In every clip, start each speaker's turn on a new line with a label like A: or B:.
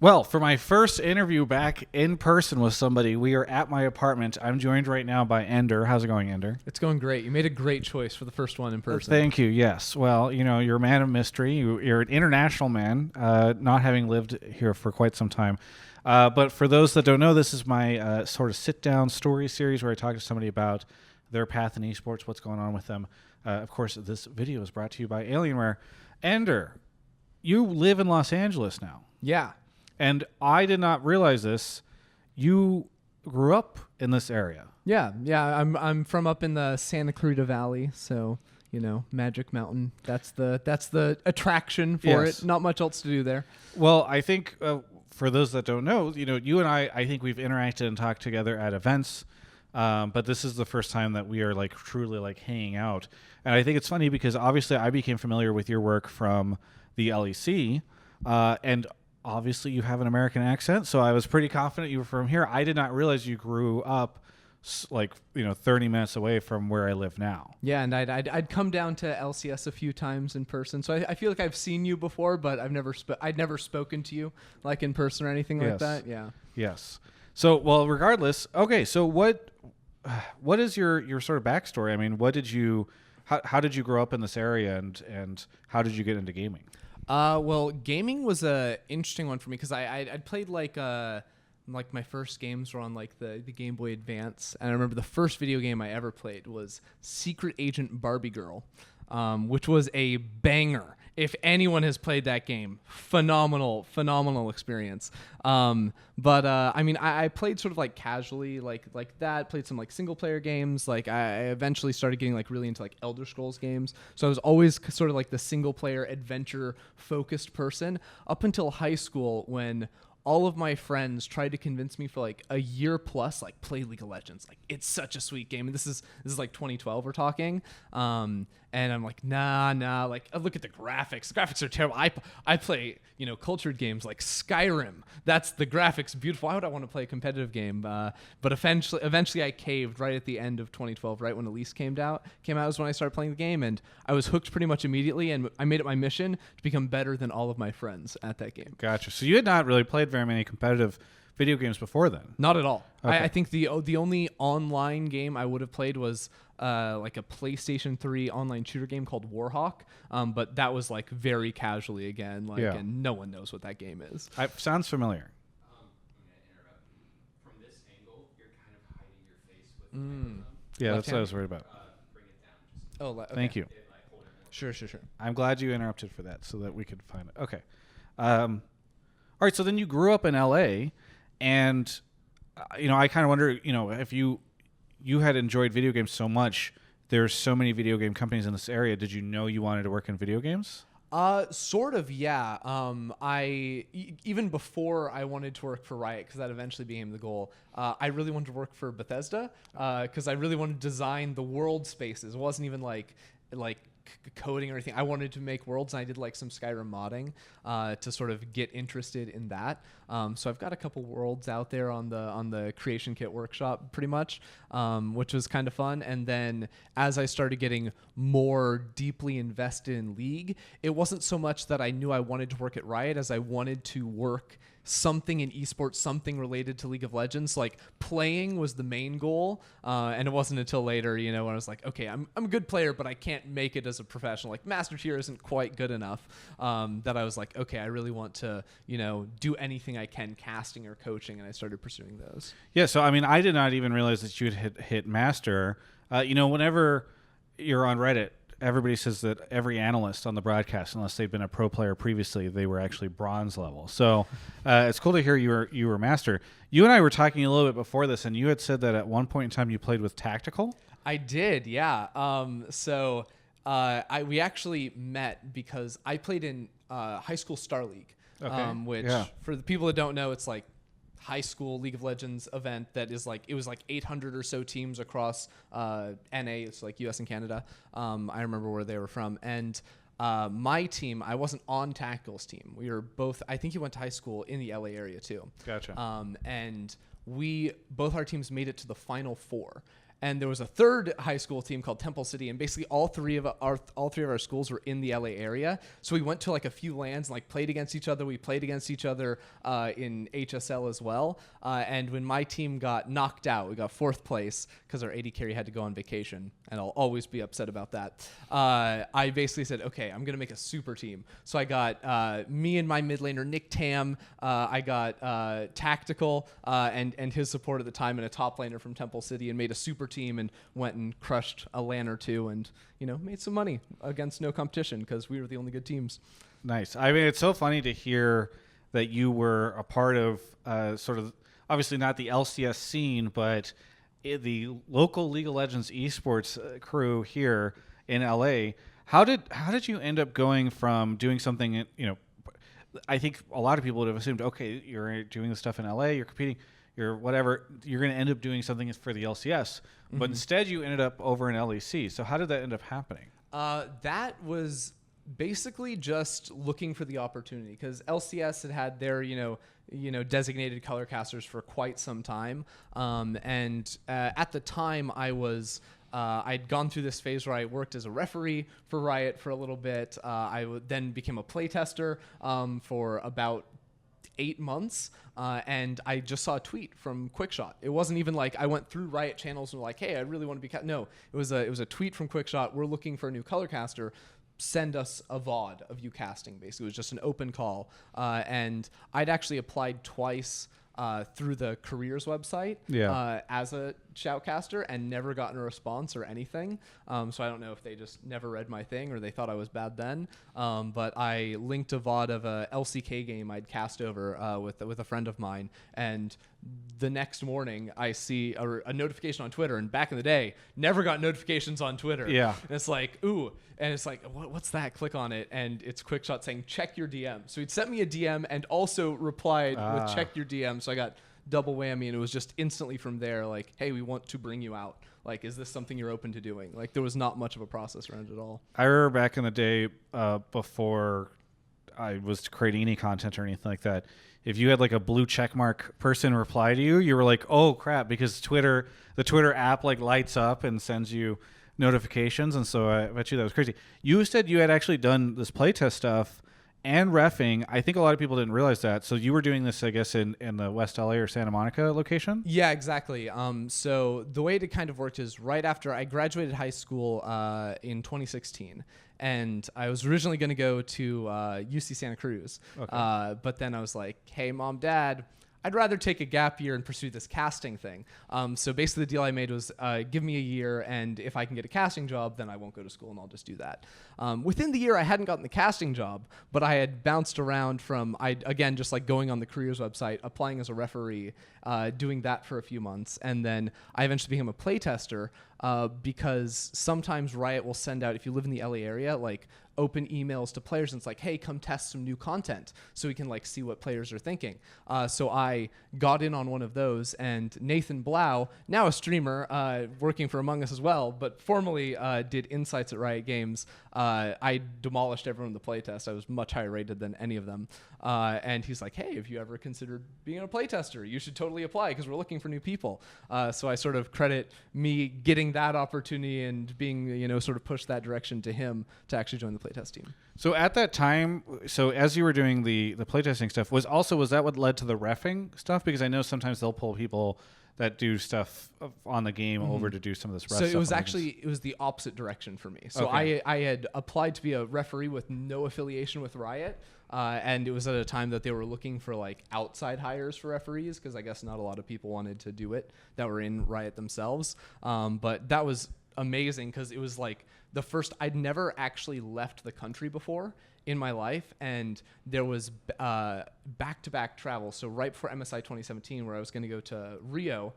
A: Well, for my first interview back in person with somebody, we are at my apartment. I'm joined right now by Ender. How's it going, Ender?
B: It's going great. You made a great choice for the first one in person.
A: Thank you. Yes. Well, you're a man of mystery. You're an international man, not having lived here for quite some time. But for those that don't know, this is my sort of sit-down story series where I talk to somebody about their path in esports, what's going on with them. Of course, this video is brought to you by Alienware. Ender, you live in Los Angeles now.
B: Yeah.
A: And I did not realize this. You grew up in this area.
B: Yeah. I'm from up in the Santa Clarita Valley, so Magic Mountain. That's the attraction for
A: Yes.
B: it. Not much else to do there.
A: Well, I think for those that don't know, you and I think we've interacted and talked together at events, but this is the first time that we are truly hanging out. And I think it's funny because obviously I became familiar with your work from the LEC, and obviously you have an American accent, so I was pretty confident you were from here. I did not realize you grew up 30 minutes away from where I live now.
B: Yeah, and I'd come down to LCS a few times in person, so I feel like I've seen you before, but I'd never spoken to you in person or anything like that. Yeah.
A: Yes. So, well, regardless, okay. So, what is your sort of backstory? I mean, how did you grow up in this area, and how did you get into gaming?
B: Well, gaming was a interesting one for me because I'd played my first games were on the Game Boy Advance, and I remember the first video game I ever played was Secret Agent Barbie Girl, which was a banger. If anyone has played that game, phenomenal experience. But I played sort of casually like that. Played some single player games. I eventually started getting really into Elder Scrolls games. So I was always sort of the single player adventure focused person up until high school when all of my friends tried to convince me for a year plus, play League of Legends. It's such a sweet game. And this is 2012 we're talking. And I'm nah. I look at the graphics. The graphics are terrible. I play, cultured games like Skyrim. That's the graphics beautiful. Why would I want to play a competitive game? But eventually I caved right at the end of 2012, right when Elise came out is when I started playing the game, and I was hooked pretty much immediately, and I made it my mission to become better than all of my friends at that game.
A: Gotcha. So you had not really played very many competitive video games before then?
B: Not at all.
A: Okay.
B: I think the only online game I would have played was a PlayStation 3 online shooter game called Warhawk, but that was very casually again, and no one knows what that game is.
A: Sounds familiar.
C: I'm going to interrupt. From this angle, you're kind of hiding your face with the microphone.
A: Yeah,
B: Left
A: that's what I was worried about.
C: Bring it down. Just
B: Okay.
A: Thank you.
C: hold it more.
B: Sure.
A: I'm glad you interrupted for that so that we could find it. Okay. All right. So then you grew up in LA, and I kind of wonder, if you had enjoyed video games so much, there's so many video game companies in this area. Did you know you wanted to work in video games?
B: Sort of, yeah. Even before I wanted to work for Riot, because that eventually became the goal, I really wanted to work for Bethesda, because I really wanted to design the world spaces. It wasn't even like coding or anything. I wanted to make worlds, and I did some Skyrim modding to sort of get interested in that. So I've got a couple worlds out there on the Creation Kit workshop, pretty much, which was kind of fun. And then as I started getting more deeply invested in League, it wasn't so much that I knew I wanted to work at Riot as I wanted to work something in esports, something related to League of Legends. Playing was the main goal, and it wasn't until later, when I was okay, I'm a good player, but I can't make it as a professional. Master tier isn't quite good enough, that I was okay, I really want to, do anything I can, casting or coaching, and I started pursuing those.
A: Yeah, so I did not even realize that you had hit master. Whenever you're on Reddit, everybody says that every analyst on the broadcast, unless they've been a pro player previously, they were actually bronze level. So it's cool to hear you were master. You and I were talking a little bit before this, and you had said that at one point in time you played with Tactical.
B: I did, yeah. We actually met because I played in High School Star League, which for the people that don't know, it's high school League of Legends event that is it was 800 or so teams across NA, it's US and Canada. I remember where they were from. And my team, I wasn't on Tactical's team. We were both, I think he went to high school in the LA area too.
A: Gotcha.
B: And both our teams made it to the Final Four. and there was a third high school team called Temple City, and basically all three of our schools were in the LA area. So we went to like a few lands and like played against each other. We played against each other in HSL as well. And when my team got knocked out, we got 4th place because our AD carry had to go on vacation, and I'll always be upset about that. I basically said, okay, I'm gonna make a super team. So I got me and my mid laner Nick Tam. I got Tactical and his support at the time, and a top laner from Temple City, and made a super team and went and crushed a LAN or two, and made some money against no competition because we were the only good teams.
A: Nice. I mean, it's so funny to hear that you were a part of sort of, obviously not the LCS scene, but the local League of Legends esports crew here in LA. How did you end up going from doing something, I think a lot of people would have assumed, okay, you're doing this stuff in LA, you're competing, you're whatever, you're going to end up doing something for the LCS. But instead you ended up over in LEC. So how did that end up happening?
B: That was basically just looking for the opportunity, because LCS had their, designated color casters for quite some time. And at the time I'd gone through this phase where I worked as a referee for Riot for a little bit. I then became a playtester for about 8 months, and I just saw a tweet from Quickshot. It wasn't even like I went through Riot channels and were like, hey, I really want to be no, it was a tweet from Quickshot. We're looking for a new color caster. Send us a VOD of you casting. Basically, it was just an open call, and I'd actually applied twice through the careers website as a shoutcaster and never gotten a response or anything. So I don't know if they just never read my thing or they thought I was bad then. But I linked a VOD of a LCK game I'd cast over with a friend of mine, and the next morning I see a notification on Twitter. And back in the day, never got notifications on Twitter.
A: Yeah.
B: And it's like, ooh. And it's like, what's that? Click on it, and it's Quickshot saying, check your DM. So he'd sent me a DM and also replied with check your DM. So I got double whammy, and it was just instantly from there, like, hey, we want to bring you out. Like, is this something you're open to doing? Like, there was not much of a process around it at all.
A: I remember back in the day before I was creating any content or anything like that, if you had like a blue checkmark person reply to you, you were like, oh crap, because the Twitter app like lights up and sends you notifications. And so I bet you that was crazy. You said you had actually done this playtest stuff and reffing. I think a lot of people didn't realize that. So you were doing this, I guess, in the West LA or Santa Monica location? Yeah,
B: exactly. So the way it kind of worked is right after I graduated high school in 2016. And I was originally going to go to UC Santa Cruz. Okay. But then I was like, hey, Mom, Dad, I'd rather take a gap year and pursue this casting thing. So basically the deal I made was give me a year, and if I can get a casting job, then I won't go to school and I'll just do that. Within the year, I hadn't gotten the casting job, but I had bounced around from, again, just like going on the careers website, applying as a referee, doing that for a few months. And then I eventually became a playtester because sometimes Riot will send out, if you live in the LA area, like open emails to players, and it's like, hey, come test some new content so we can like see what players are thinking. So I got in on one of those, and Nathan Blau, now a streamer working for Among Us as well, but formerly did insights at Riot Games. I demolished everyone in the playtest. I was much higher rated than any of them. And he's like, hey, have you ever considered being a playtester? You should totally apply because we're looking for new people. So I sort of credit me getting that opportunity and being, sort of pushed that direction to him to actually join the playtest team.
A: So at that time, as you were doing the playtesting stuff, was that what led to the reffing stuff? Because I know sometimes they'll pull people that do stuff on the game over to do some of this ref stuff.
B: So it was the opposite direction for me. So okay. I had applied to be a referee with no affiliation with Riot. And it was at a time that they were looking for like outside hires for referees, because I guess not a lot of people wanted to do it that were in Riot themselves. But that was amazing because it was like the first, I'd never actually left the country before in my life, and there was back-to-back travel. So right before MSI 2017, where I was going to go to Rio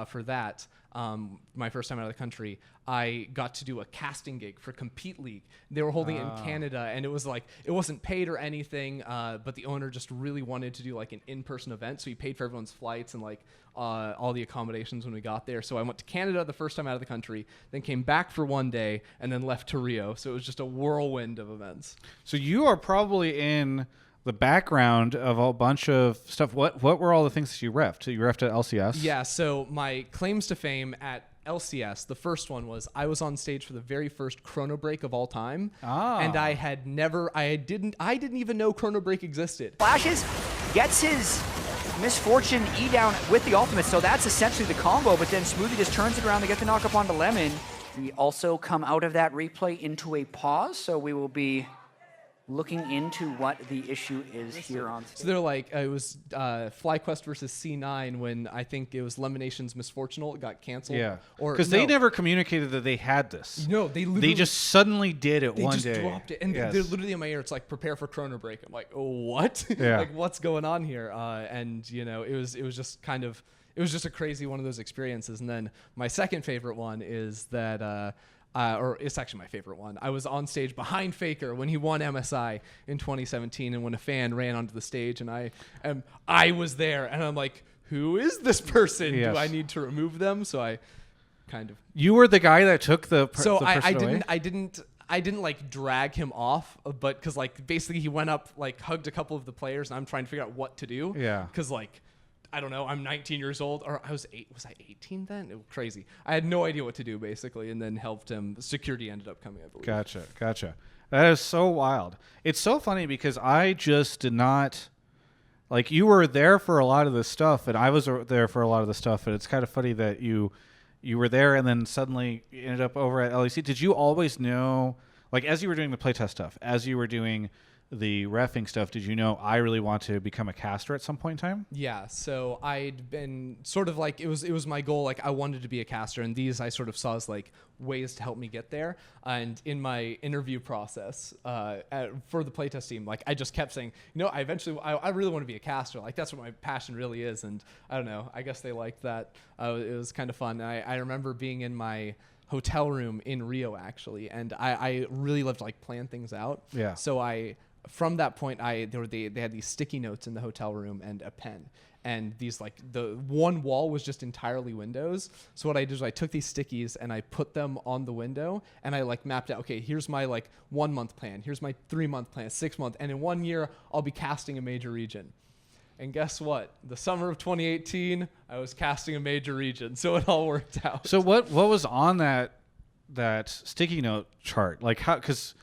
B: for that, my first time out of the country, I got to do a casting gig for Compete League. They were holding it in Canada, and it was like, it wasn't paid or anything, but the owner just really wanted to do like an in-person event, so he paid for everyone's flights and like all the accommodations when we got there. So I went to Canada the first time out of the country, then came back for one day, and then left to Rio. So it was just a whirlwind of events.
A: So you are probably in the background of a bunch of stuff. What were all the things that you refed? So you refed at LCS?
B: Yeah, so my claims to fame at LCS. The first one was I was on stage for the very first Chrono Break of all time,
A: Ah.
B: and I didn't even know Chrono Break existed.
D: Flashes, gets his Misfortune E down with the ultimate, so that's essentially the combo, but then Smoothie just turns it around to get the knock up onto Lemon. We also come out of that replay into a pause, so we will be looking into what the issue is here on stage.
B: So they're like, it was FlyQuest versus C9 when I think it was Lemonation's Misfortunal. It got canceled.
A: Yeah,
B: Or
A: because
B: no.
A: they never communicated that they had this.
B: No, they literally.
A: They just suddenly did it
B: They
A: one
B: just
A: day.
B: dropped it, and
A: Yes.
B: they're literally in my ear. It's like prepare for Chrono Break. I'm like, oh, what?
A: Yeah.
B: Like, what's going on here? And you know, it was just kind of, it was just a crazy one of those experiences. And then my second favorite one is that, or it's actually my favorite one. I was on stage behind Faker when he won MSI in 2017, and when a fan ran onto the stage, and I was there, and I'm like, who is this person?
A: Yes.
B: Do I need to remove them? So I kind of.
A: You were the guy that took the.
B: So
A: the
B: I
A: person away?
B: I didn't like drag him off, but because like basically he went up, like hugged a couple of the players, and I'm trying to figure out what to do.
A: Yeah.
B: Because like, I don't know, I'm 19 years old, or I was 8. Was I 18 then? It was crazy. I had no idea what to do basically, and then helped him. Security ended up coming, I believe.
A: Gotcha. That is so wild. It's so funny because I just did not. Like, you were there for a lot of this stuff, and I was there for a lot of the stuff, and it's kind of funny that you were there and then suddenly you ended up over at LEC. Did you always know, like, as you were doing the playtest stuff, as you were doing the reffing stuff, did you know I really want to become a caster at some point in time?
B: Yeah, so I'd been sort of like, it was my goal, like I wanted to be a caster, and these I sort of saw as like ways to help me get there. And in my interview process for the playtest team, like I just kept saying, you know, I really want to be a caster. Like that's what my passion really is. And I don't know, I guess they liked that. It was kind of fun. I remember being in my hotel room in Rio actually, and I really loved to like plan things out.
A: Yeah.
B: So from that point, they had these sticky notes in the hotel room and a pen, and these like the one wall was just entirely windows. So what I did is I took these stickies and I put them on the window, and I like mapped out, okay, here's my like 1 month plan, here's my 3 month plan, 6 month, and in 1 year I'll be casting a major region. And guess what? The summer of 2018, I was casting a major region, so it all worked out.
A: So what was on that sticky note chart? Like, how? Because,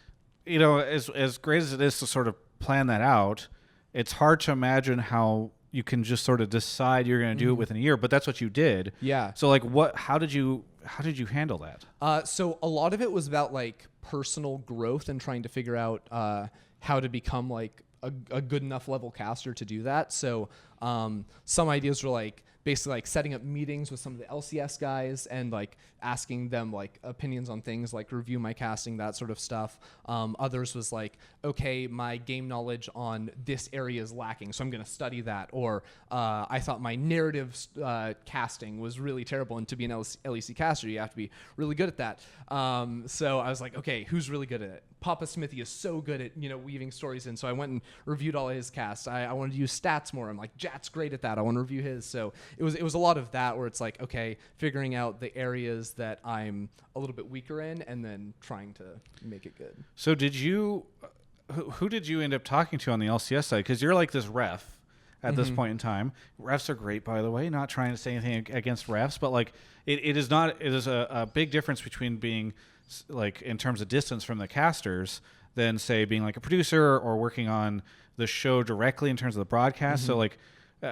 A: you know, as great as it is to sort of plan that out, it's hard to imagine how you can just sort of decide you're going to do it within a year. But that's what you did.
B: Yeah.
A: So like, how did you handle that?
B: So a lot of it was about like personal growth and trying to figure out how to become like a good enough level caster to do that. So some ideas were like basically like setting up meetings with some of the LCS guys and like asking them like opinions on things, like review my casting, that sort of stuff. Others was like, okay, my game knowledge on this area is lacking, so I'm going to study that. Or I thought my narrative casting was really terrible, and to be an LEC caster, you have to be really good at that. So I was like, okay, who's really good at it? Papa Smithy is so good at, you know, weaving stories in. So I went and reviewed all of his casts. I wanted to use stats more. I'm like, Jat's great at that. I want to review his. So it was a lot of that where it's like, okay, figuring out the areas that I'm a little bit weaker in and then trying to make it good.
A: So did you, who did you end up talking to on the LCS side? Because you're like this ref at this point in time. Refs are great, by the way. Not trying to say anything against refs, but like it is a big difference between being like in terms of distance from the casters than say being like a producer or working on the show directly in terms of the broadcast. So like,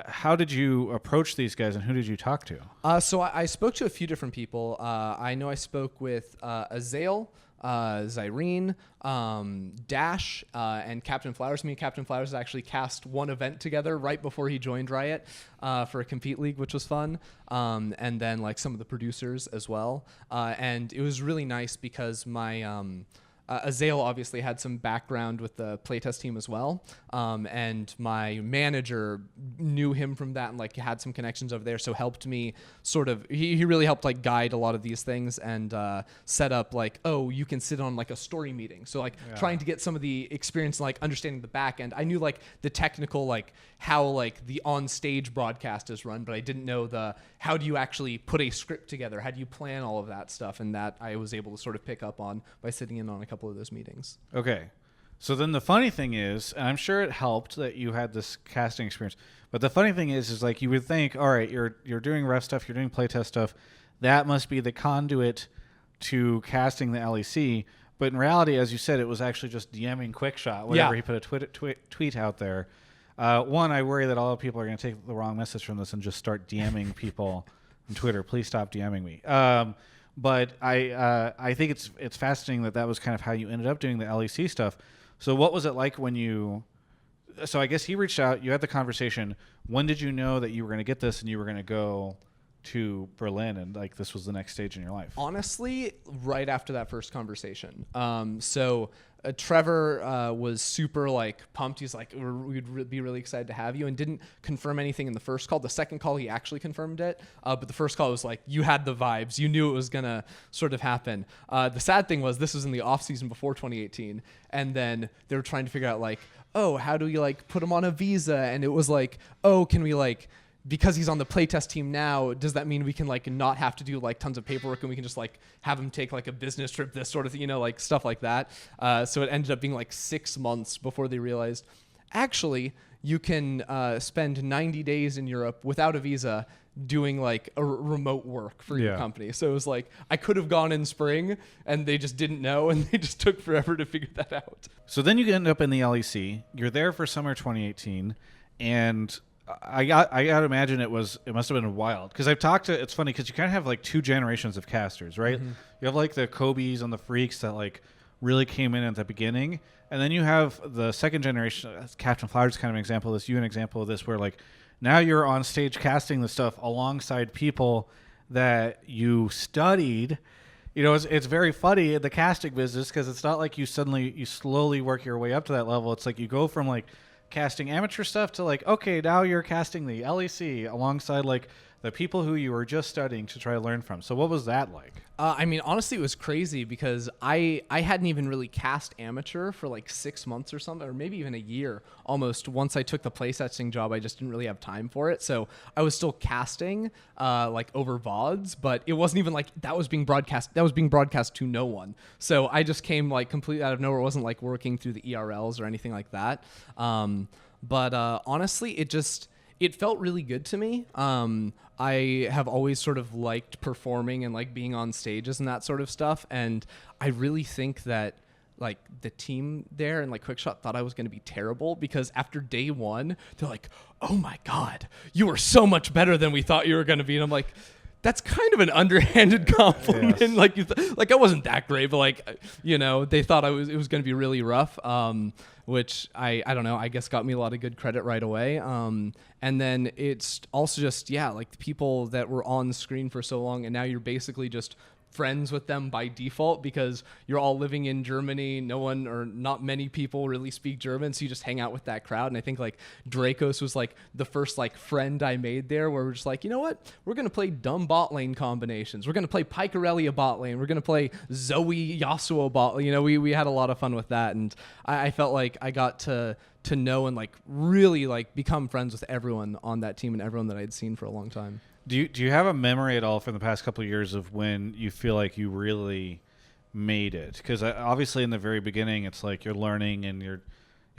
A: how did you approach these guys and who did you talk to?
B: So I spoke to a few different people. I know I spoke with Azael, Zyrene, Dash, and Captain Flowers. Me and Captain Flowers actually cast one event together right before he joined Riot for a Compete League, which was fun. And then like some of the producers as well. And it was really nice because my Azael obviously had some background with the playtest team as well, and my manager knew him from that and like had some connections over there, so helped me sort of. He really helped like guide a lot of these things and set up like, oh, you can sit on like a story meeting. So like trying to get some of the experience like understanding the back end. I knew like the technical like how like the on stage broadcast is run, but I didn't know the how do you actually put a script together, how do you plan all of that stuff, and that I was able to sort of pick up on by sitting in on a couple of those meetings.
A: Okay. So then the funny thing is, and I'm sure it helped that you had this casting experience, but the funny thing is like you would think, all right, you're doing ref stuff, you're doing playtest stuff, that must be the conduit to casting the LEC. But in reality, as you said, it was actually just DMing Quickshot whenever he put a tweet out there. One, I worry that all people are going to take the wrong message from this and just start DMing people on Twitter. Please stop DMing me. But I think it's fascinating that was kind of how you ended up doing the LEC stuff. So what was it like when you? So I guess he reached out. You had the conversation. When did you know that you were going to get this and you were going to go to Berlin and like this was the next stage in your life?
B: Honestly, right after that first conversation. Trevor was super like pumped. He's like, we'd be really excited to have you, and didn't confirm anything in the first call. The second call, he actually confirmed it. But the first call was like, you had the vibes. You knew it was going to sort of happen. The sad thing was this was in the off season before 2018. And then they were trying to figure out like, oh, how do we like put him on a visa? And it was like, oh, can we like, because he's on the playtest team now, does that mean we can like not have to do like tons of paperwork and we can just like have him take like a business trip, this sort of thing, you know, like stuff like that. So it ended up being like 6 months before they realized, actually, you can spend 90 days in Europe without a visa doing like a remote work for your company. So it was like, I could have gone in spring and they just didn't know and they just took forever to figure that out.
A: So then you end up in the LEC. You're there for summer 2018, and I got to imagine it must have been wild, because it's funny because you kind of have like two generations of casters, right? Mm-hmm. You have like the Kobe's and the Freaks that like really came in at the beginning, and then you have the second generation. Captain Flower's kind of an example of this. You an example of this, where like now you're on stage casting the stuff alongside people that you studied. You know, it's very funny in the casting business, because it's not like you slowly work your way up to that level. It's like you go from like casting amateur stuff to like, okay, now you're casting the LEC alongside like the people who you were just studying to try to learn from. So what was that like?
B: I mean, honestly, it was crazy because I hadn't even really cast amateur for like 6 months or something, or maybe even a year almost. Once I took the playtesting job, I just didn't really have time for it. So I was still casting like over VODs, but it wasn't even like that was being broadcast. That was being broadcast to no one. So I just came like completely out of nowhere. It wasn't like working through the ERLs or anything like that. But honestly, it felt really good to me. I have always sort of liked performing and like being on stages and that sort of stuff. And I really think that like the team there and like Quickshot thought I was going to be terrible, because after day one, they're like, oh my God, you were so much better than we thought you were going to be. And I'm like, that's kind of an underhanded compliment. Yes. Like I wasn't that great, but like, you know, they thought it was going to be really rough. Which I don't know, I guess got me a lot of good credit right away. And then it's also just, like the people that were on the screen for so long, and now you're basically just friends with them by default because you're all living in Germany. No one or not many people really speak German, so you just hang out with that crowd. And I think like Dracos was like the first like friend I made there, where we're just like, you know what, we're gonna play dumb bot lane combinations. We're gonna play Pyke Aurelia bot lane. We're gonna play Zoe Yasuo bot. You know, we had a lot of fun with that, and I felt like I got to know and like really like become friends with everyone on that team and everyone that I'd seen for a long time.
A: Do you have a memory at all from the past couple of years of when you feel like you really made it? Because obviously in the very beginning, it's like you're learning and you're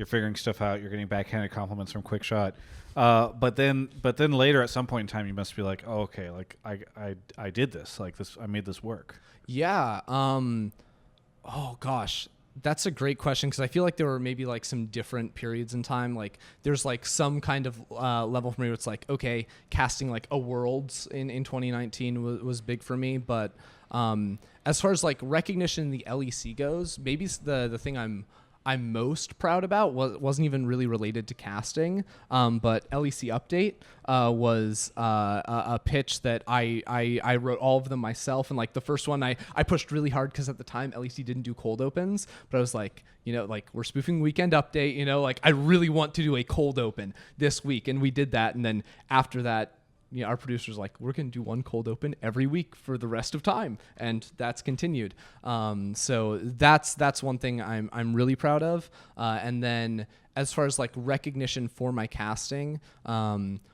A: figuring stuff out. You're getting backhanded compliments from Quickshot, but then later at some point in time, you must be like, oh, okay, like I did this, like this, I made this work.
B: Yeah. Oh gosh. That's a great question, because I feel like there were maybe like some different periods in time. Like there's like some kind of level for me where it's like, okay, casting like a Worlds in 2019 was big for me. But as far as like recognition in the LEC goes, maybe the thing I'm most proud about wasn't even really related to casting, but LEC Update was a pitch that I wrote all of them myself. And like the first one I pushed really hard because at the time LEC didn't do cold opens, but I was like, you know, like we're spoofing Weekend Update, you know, like I really want to do a cold open this week. And we did that. And then after that, you know, our producer's like, we're going to do one cold open every week for the rest of time. And that's continued. So that's one thing I'm really proud of. And then as far as like recognition for my casting,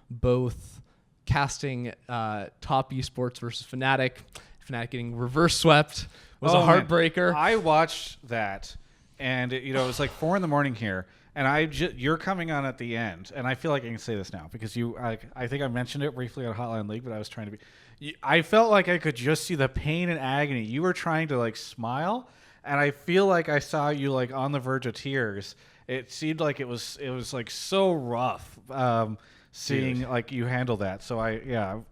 B: both casting top esports versus Fnatic getting reverse swept was a heartbreaker.
A: Man. I watched that, and it was like 4 a.m. here. And you're coming on at the end, and I feel like I can say this now because I think I mentioned it briefly on Hotline League, but I was trying to be. I felt like I could just see the pain and agony. You were trying to like smile, and I feel like I saw you like on the verge of tears. It seemed like it was like so rough. Seeing like you handle that. So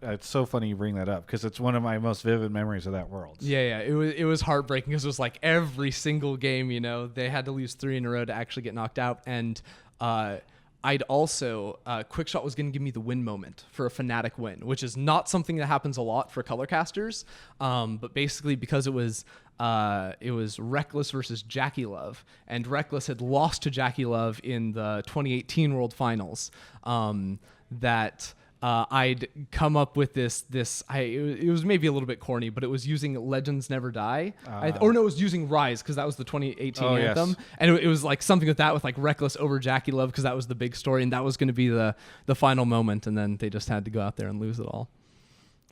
A: it's so funny you bring that up because it's one of my most vivid memories of that world.
B: Yeah, it was heartbreaking because it was like every single game, they had to lose 3 in a row to actually get knocked out. And I'd also Quickshot was going to give me the win moment for a Fnatic win, which is not something that happens a lot for color casters. But basically because it was Reckless versus Jackie Love, and Reckless had lost to Jackie Love in the 2018 World Finals. I'd come up with this. It was maybe a little bit corny, but it was using Legends Never Die, it was using Rise because that was the 2018 anthem,
A: yes.
B: and it was like something with that with like Reckless over Jackie Love because that was the big story, and that was going to be the final moment, and then they just had to go out there and lose it all.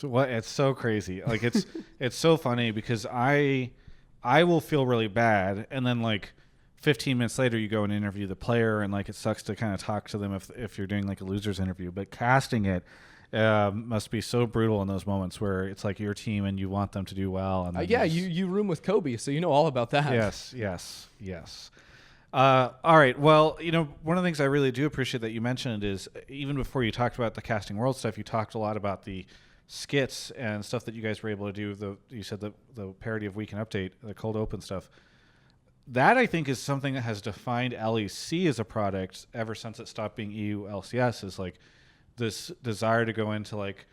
A: What? It's so crazy. Like it's so funny because I will feel really bad, and then like 15 minutes later you go and interview the player, and like it sucks to kind of talk to them if you're doing like a loser's interview. But casting it must be so brutal in those moments where it's like your team and you want them to do well. And
B: you room with Kobe, so you know all about that.
A: Yes. All right. Well, one of the things I really do appreciate that you mentioned is even before you talked about the Casting World stuff, you talked a lot about the skits and stuff that you guys were able to do. You said the parody of Weekend Update, the cold open stuff. That I think is something that has defined LEC as a product ever since it stopped being EU LCS. Is like this desire to go into like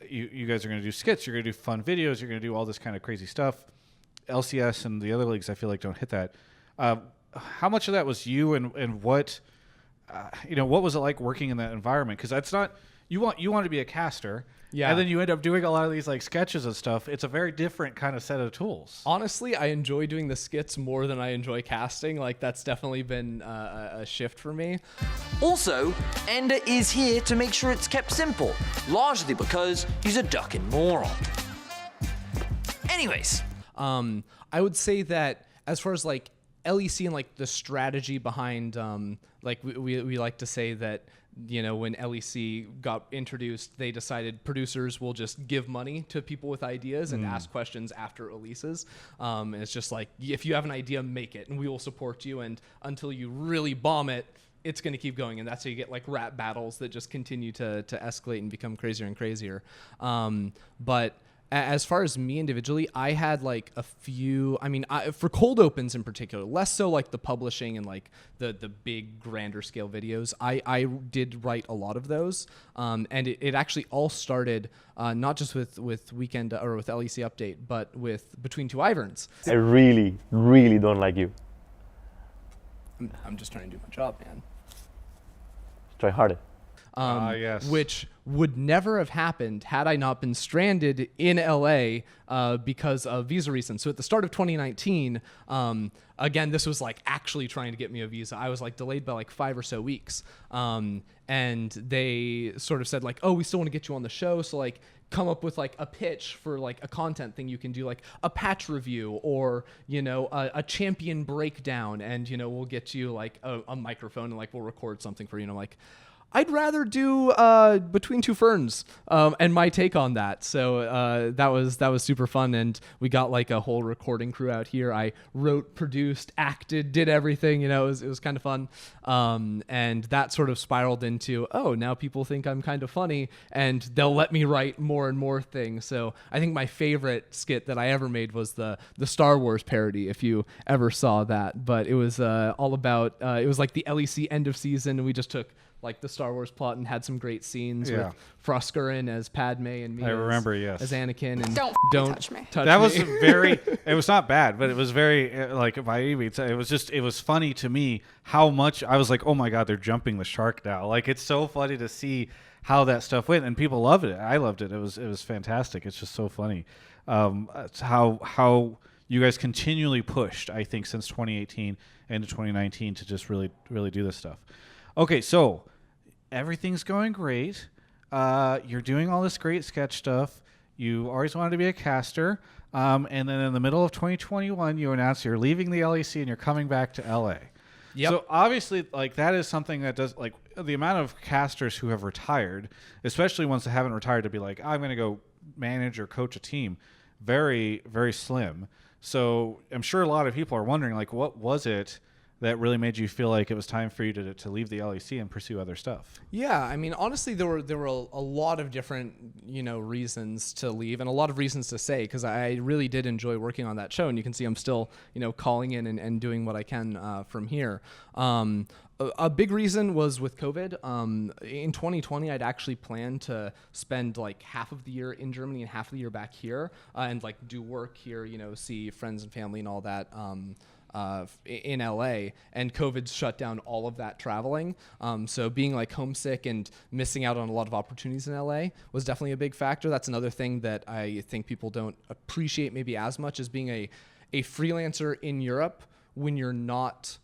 A: you guys are going to do skits, you're going to do fun videos, you're going to do all this kind of crazy stuff. LCS and the other leagues I feel like don't hit that. How much of that was you, and what what was it like working in that environment? Because that's not you want to be a caster.
B: Yeah.
A: And then you end up doing a lot of these like sketches and stuff. It's a very different kind of set of tools.
B: Honestly, I enjoy doing the skits more than I enjoy casting. Like that's definitely been a shift for me.
E: Also, Ender is here to make sure it's kept simple, largely because he's a ducking moron. Anyways.
B: I would say that as far as like LEC and like the strategy behind, like we like to say that, when LEC got introduced, they decided producers will just give money to people with ideas and ask questions after releases. And it's just like, if you have an idea, make it, and we will support you. And until you really bomb it, it's going to keep going. And that's how you get like rap battles that just continue to escalate and become crazier and crazier. But as far as me individually, I had like a few, for cold opens in particular, less so like the publishing and like the big grander scale videos. I did write a lot of those. And it actually all started not just with Weekend or with LEC Update, but with Between Two Iverns.
F: I really, really don't like you.
B: I'm just trying to do my job, man.
F: Try harder.
A: Yes.
B: Which would never have happened had I not been stranded in LA because of visa reasons. So at the start of 2019, again, this was like actually trying to get me a visa. I was like delayed by like 5 or so weeks. And they sort of said like, oh, we still want to get you on the show. So like come up with like a pitch for like a content thing you can do, like a patch review or, a champion breakdown. And, we'll get you like a microphone and like we'll record something for, like, I'd rather do Between Two Ferns and my take on that. So that was super fun, and we got like a whole recording crew out here. I wrote, produced, acted, did everything. It was kind of fun, and that sort of spiraled into now people think I'm kind of funny, and they'll let me write more and more things. So I think my favorite skit that I ever made was the Star Wars parody, if you ever saw that. But it was all about it was like the LEC end of season, and we just took like the Star Wars plot and had some great scenes with Froskerin as Padme and me as Anakin, and don't touch me.
A: That was very, it was not bad, but it was very like by any means, it was funny to me how much I was like, oh my God, they're jumping the shark now. Like it's so funny to see how that stuff went, and people loved it. I loved it. It was fantastic. It's just so funny. It's how you guys continually pushed, I think, since 2018 into 2019 to just really, really do this stuff. Okay, so everything's going great. You're doing all this great sketch stuff. You always wanted to be a caster. And then in the middle of 2021, you announced you're leaving the LEC and you're coming back to LA.
B: Yep.
A: So obviously, like that is something that does, like the amount of casters who have retired, especially ones that haven't retired, to be like, I'm going to go manage or coach a team, very, very slim. So I'm sure a lot of people are wondering, like, what was it that really made you feel like it was time for you to leave the LEC and pursue other stuff?
B: Yeah, I mean, honestly, there were a lot of different, reasons to leave and a lot of reasons to stay, because I really did enjoy working on that show, and you can see I'm still, calling in and doing what I can from here. A big reason was with COVID. In 2020, I'd actually planned to spend like half of the year in Germany and half of the year back here, and like do work here, see friends and family and all that. In LA, and COVID shut down all of that traveling. So being like homesick and missing out on a lot of opportunities in LA was definitely a big factor. That's another thing that I think people don't appreciate maybe as much as being a freelancer in Europe. When you're not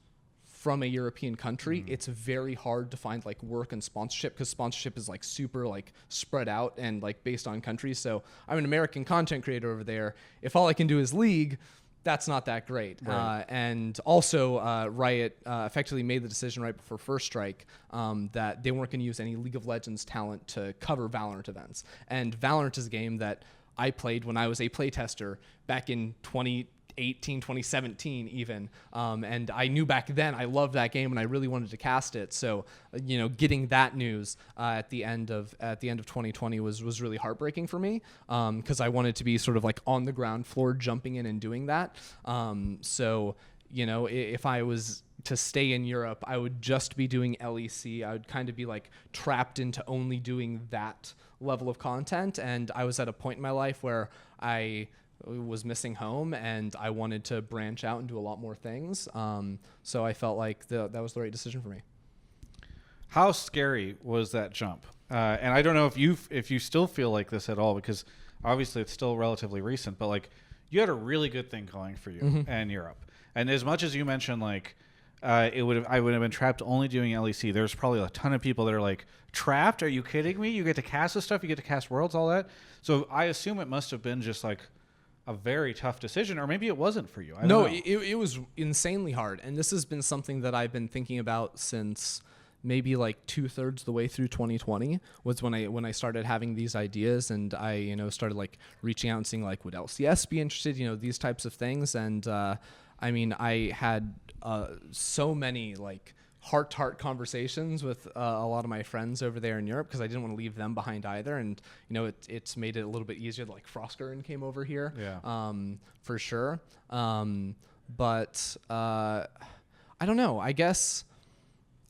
B: from a European country, it's very hard to find like work and sponsorship, because sponsorship is like super like spread out and like based on countries. So I'm an American content creator over there. If all I can do is League, that's not that great.
A: Right.
B: And also, Riot effectively made the decision right before First Strike that they weren't going to use any League of Legends talent to cover Valorant events. And Valorant is a game that I played when I was a playtester back in 2018, 2017 even. And I knew back then I loved that game and I really wanted to cast it. So, getting that news at the end of 2020 was really heartbreaking for me, because I wanted to be sort of like on the ground floor, jumping in and doing that. So, if I was to stay in Europe, I would just be doing LEC. I would kind of be like trapped into only doing that level of content. And I was at a point in my life where I was missing home and I wanted to branch out and do a lot more things. So I felt like that was the right decision for me.
A: How scary was that jump? And I don't know if you still feel like this at all, because obviously it's still relatively recent, but like you had a really good thing going for you in Europe. And as much as you mentioned, like I would have been trapped only doing LEC. There's probably a ton of people that are like, trapped? Are you kidding me? You get to cast this stuff, you get to cast Worlds, all that. So I assume it must have been just like a very tough decision, or maybe it wasn't for you. I don't know.
B: It was insanely hard. And this has been something that I've been thinking about since maybe like 2/3 the way through 2020 was when I started having these ideas, and I, started like reaching out and seeing like, would LCS be interested, these types of things. And, I mean, I had, so many like heart-to-heart conversations with a lot of my friends over there in Europe, because I didn't want to leave them behind either. And it's made it a little bit easier. Like Frostgurn came over here, for sure. But I don't know. I guess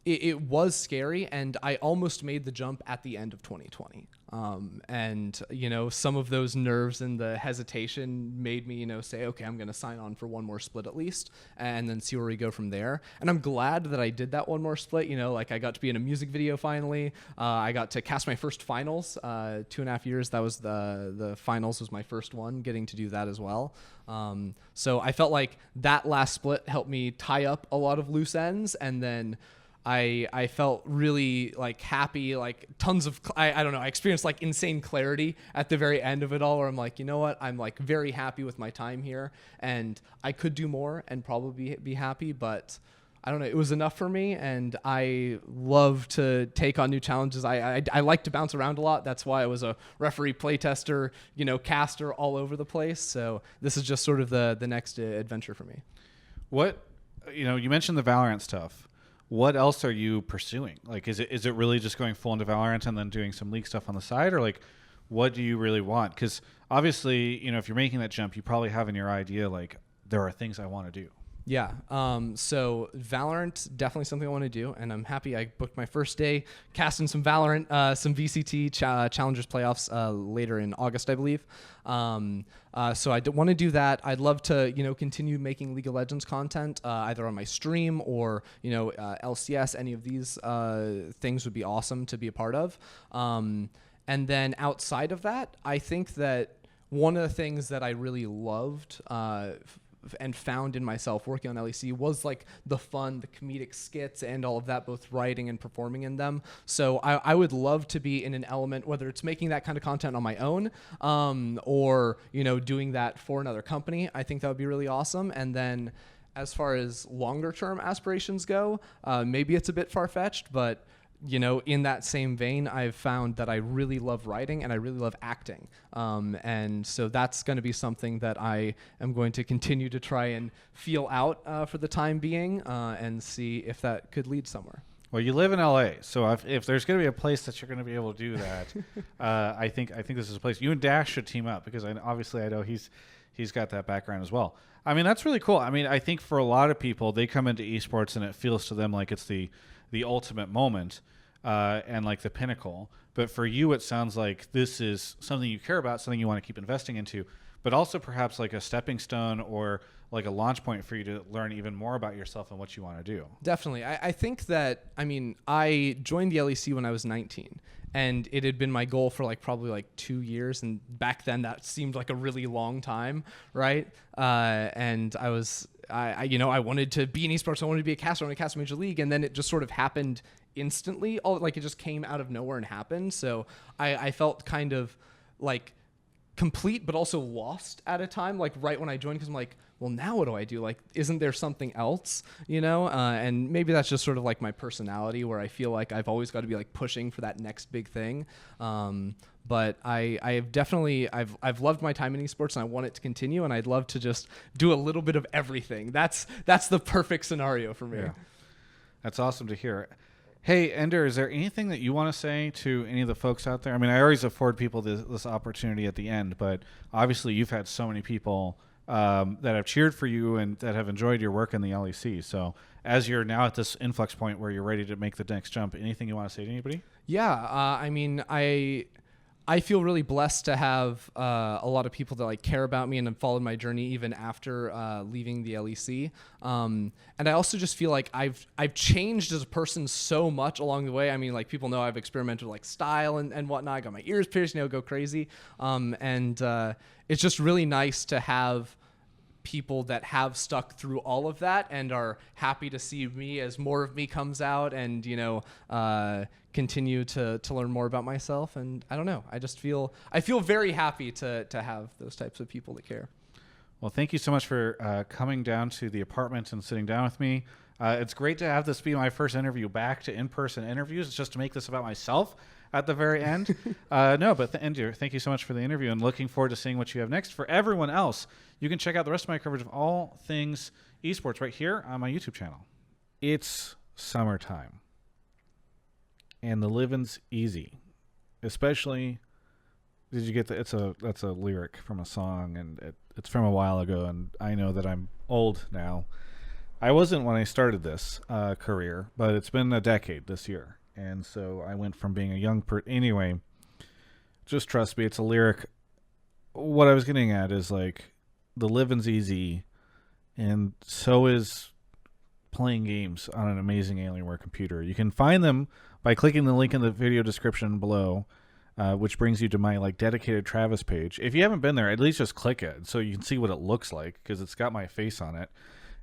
B: it was scary, and I almost made the jump at the end of 2020. And some of those nerves and the hesitation made me say, okay, I'm going to sign on for one more split at least, and then see where we go from there. And I'm glad that I did that one more split. Like I got to be in a music video finally. I got to cast my first finals, 2.5 years. That was the finals was my first one, getting to do that as well. So I felt like that last split helped me tie up a lot of loose ends, and then I felt really like happy, like tons of, I don't know, I experienced like insane clarity at the very end of it all, where I'm like, you know what, I'm like very happy with my time here, and I could do more and probably be happy, but I don't know, it was enough for me, and I love to take on new challenges. I like to bounce around a lot. That's why I was a referee, playtester, caster all over the place. So this is just sort of the next adventure for me.
A: What, you mentioned the Valorant stuff. What else are you pursuing? Like, is it really just going full into Valorant and then doing some League stuff on the side, or like, what do you really want? Because obviously, if you're making that jump, you probably have in your idea like, there are things I want to do.
B: Yeah. So Valorant, definitely something I want to do, and I'm happy I booked my first day casting some Valorant, some VCT Challengers playoffs later in August, I believe. So I want to do that. I'd love to, continue making League of Legends content, either on my stream or, LCS. Any of these things would be awesome to be a part of. And then outside of that, I think that one of the things that I really loved and found in myself working on LEC was like the fun, the comedic skits and all of that, both writing and performing in them. So I would love to be in an element, whether it's making that kind of content on my own, or, doing that for another company. I think that would be really awesome. And then as far as longer term aspirations go, maybe it's a bit far-fetched, but you know, in that same vein, I've found that I really love writing and I really love acting. And so that's going to be something that I am going to continue to try and feel out for the time being and see if that could lead somewhere.
A: Well, you live in LA, so if there's going to be a place that you're going to be able to do that, I think this is a place. You and Dash should team up because obviously I know he's got that background as well. I mean, that's really cool. I mean, I think for a lot of people, they come into esports and it feels to them like it's the ultimate moment and like the pinnacle. But for you, it sounds like this is something you care about, something you want to keep investing into, but also perhaps like a stepping stone or like a launch point for you to learn even more about yourself and what you want to do.
B: Definitely. I think that, I mean, I joined the LEC when I was 19. And it had been my goal for probably 2 years, and back then that seemed like a really long time, right? And I wanted to be in esports. I wanted to be a caster. I wanted to cast Major League, and then it just sort of happened instantly. It just came out of nowhere and happened. So I felt kind of complete, but also lost at a time, right when I joined, because I'm like, well, now what do I do? Isn't there something else, and maybe that's just sort of my personality, where I feel like I've always got to be pushing for that next big thing. But I've definitely loved my time in esports, and I want it to continue, and I'd love to just do a little bit of everything. That's the perfect scenario for me.
A: Yeah. That's awesome to hear. Hey, Ender, is there anything that you want to say to any of the folks out there? I mean, I always afford people this opportunity at the end, but obviously you've had so many people that have cheered for you and that have enjoyed your work in the LEC. So as you're now at this influx point where you're ready to make the next jump, anything you want to say to anybody?
B: Yeah, I mean, I feel really blessed to have a lot of people that care about me and have followed my journey even after leaving the LEC. And I also just feel like I've changed as a person so much along the way. I mean, people know I've experimented with style and whatnot. I got my ears pierced, go crazy. And it's just really nice to have people that have stuck through all of that and are happy to see me as more of me comes out and, continue to learn more about myself. And I don't know, I feel very happy to have those types of people that care.
A: Well, thank you so much for coming down to the apartment and sitting down with me. It's great to have this be my first interview back to in-person interviews. It's just to make this about myself at the very end. Ender, thank you so much for the interview, and looking forward to seeing what you have next. For everyone else, you can check out the rest of my coverage of all things esports right here on my YouTube channel. It's summertime, and the living's easy. Especially, did you get that's a lyric from a song, and it's from a while ago, and I know that I'm old now. I wasn't when I started this career, but it's been a decade this year. And so I went from being a young anyway, just trust me, it's a lyric. What I was getting at is the living's easy, and so is playing games on an amazing Alienware computer. You can find them by clicking the link in the video description below, which brings you to my dedicated Travis page. If you haven't been there, at least just click it so you can see what it looks like, because it's got my face on it,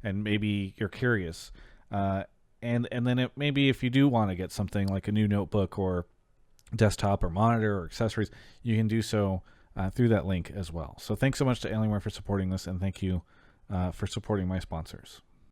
A: and maybe you're curious. And then maybe if you do want to get something like a new notebook or desktop or monitor or accessories, you can do so through that link as well. So thanks so much to Alienware for supporting this, and thank you for supporting my sponsors.